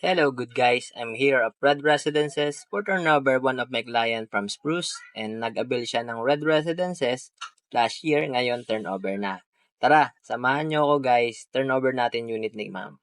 Hello, good guys. I'm here at Red Residences for turnover one of my client from Spruce and nag-avail siya ng Red Residences last year. Ngayon, turnover na. Tara, samahan nyo ako guys. Turnover natin unit ni ma'am.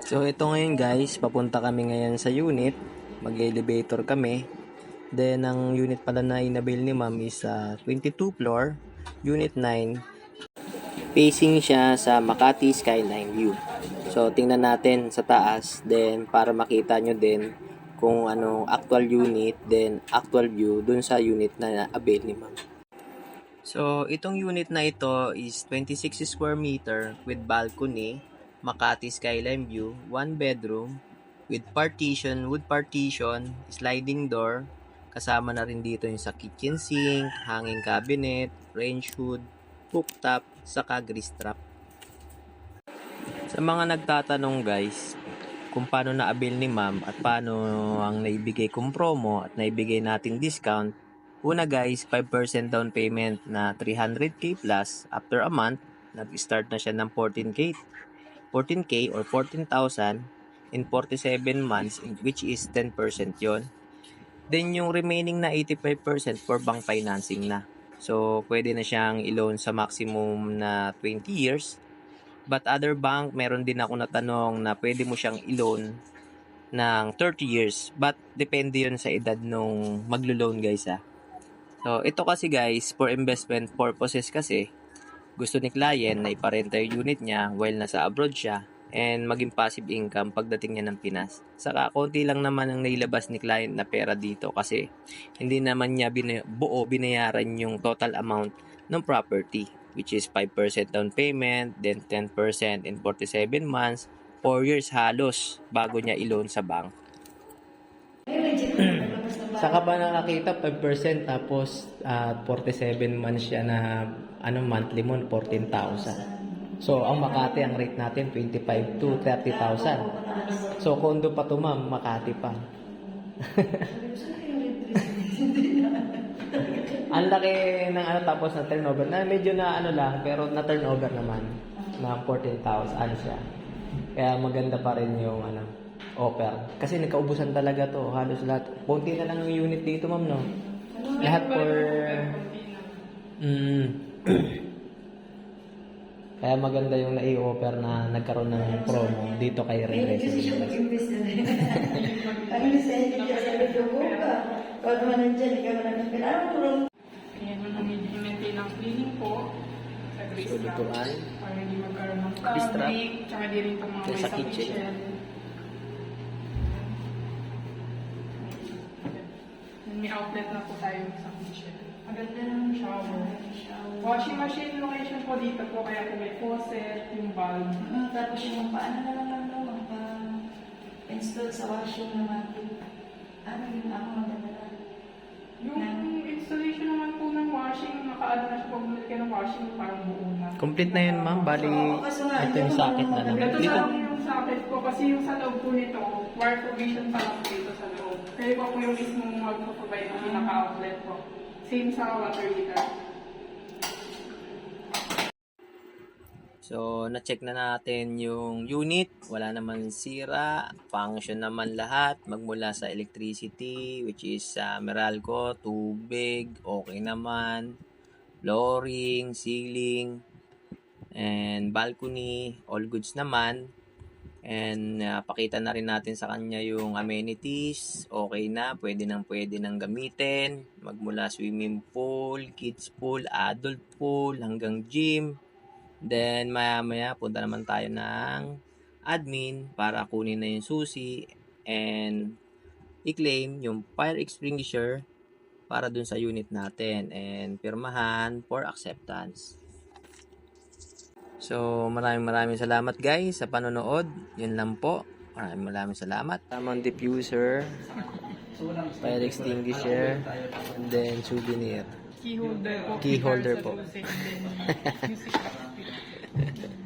So ito ngayon guys, papunta kami ngayon sa unit. Mag-elevator kami. Then ang unit pala na inabil ni ma'am is 22 floor, unit 9. Facing siya sa Makati Skyline View. So tingnan natin sa taas, then para makita nyo din kung anong actual unit, then actual view dun sa unit na avail ni ma'am. So itong unit na ito is 26 square meter with balcony, Makati Skyline View, 1 bedroom with partition, wood partition, sliding door. Kasama na rin dito yung sa kitchen sink, hanging cabinet, range hood, cooktop, saka grease trap. Sa mga nagtatanong guys, kung paano na-avail ni ma'am at paano ang naibigay kong promo at naibigay nating discount, una guys, 5% down payment na 300k plus after a month, nag-start na siya ng 14k or 14,000 in 47 months, which is 10% yon. Then yung remaining na 85% for bank financing na. So pwede na siyang i-loan sa maximum na 20 years. But other bank, meron din ako natanong na pwede mo siyang i-loan ng 30 years. But depende yun sa edad nung maglo-loan guys ha. So ito kasi guys, for investment purposes kasi, gusto ni client na iparenta yung unit niya while nasa abroad siya and maging passive income pagdating niya ng Pinas. Saka konti lang naman ang nailabas ni client na pera dito kasi hindi naman niya binayaran yung total amount ng property, which is 5% down payment, then 10% in 47 months, 4 years halos bago niya i-loan sa bank. Saka ba nakakita 5% tapos 47 months siya na monthly mo 14,000. So ang Makati ang rate natin 25 to 30,000. So kondo pa to ma'am, Makati pa. Ang laki ng tapos na turnover na medyo na lang pero na turnover naman na 14,000 siya. Kaya maganda pa rin yung offer. Kasi nagkaubusan talaga to. Halos lahat. Konti na lang yung unit dito, ma'am, no? Lahat for... Kaya maganda yung nai-offer na nagkaroon ng promo dito kay Red Residence. Ayan yung maintain ng cleaning po sa grease trap. Para hindi magkaroon ng fabric, tsaka di rin itong mga may sa kitchen. May outlet na po tayo sa kitchen. Maganda ng shower. Washing machine location po dito po, kaya po may faucet, yung bulb. Tapos yung paano na lang magpa-install sa washing naman. Ano yung ako magdadala? Yung installation naman po ng washing, nakaano na siya pag bumili ka ng washing, parang buo na. Complete na yun, ma'am. Bali, ito yung socket na lang. Ito Dito. lang yung socket ko kasi yung sa loob po nito, wire provision pa lang dito sa loob. Kaya pa po yung mismong magpo-provide ng pinaka-outlet po. Same sa water heater. So, na-check na natin yung unit. Wala naman sira. Function naman lahat. Magmula sa electricity, which is Meralco, tubig, okay naman. Flooring, ceiling. And balcony, all goods naman. And pakita na rin natin sa kanya yung amenities. Okay na, pwede nang gamitin. Magmula swimming pool, kids pool, adult pool, hanggang gym. Then maya punta naman tayo ng admin para kunin na yung susi and i-claim yung fire extinguisher para dun sa unit natin and pirmahan for acceptance. So, maraming salamat guys sa panonood. Yun lang po. Maraming salamat. Tamang diffuser, fire extinguisher, and then souvenir. Key holder po. Key holder po. Regardless sa dosage, then music box.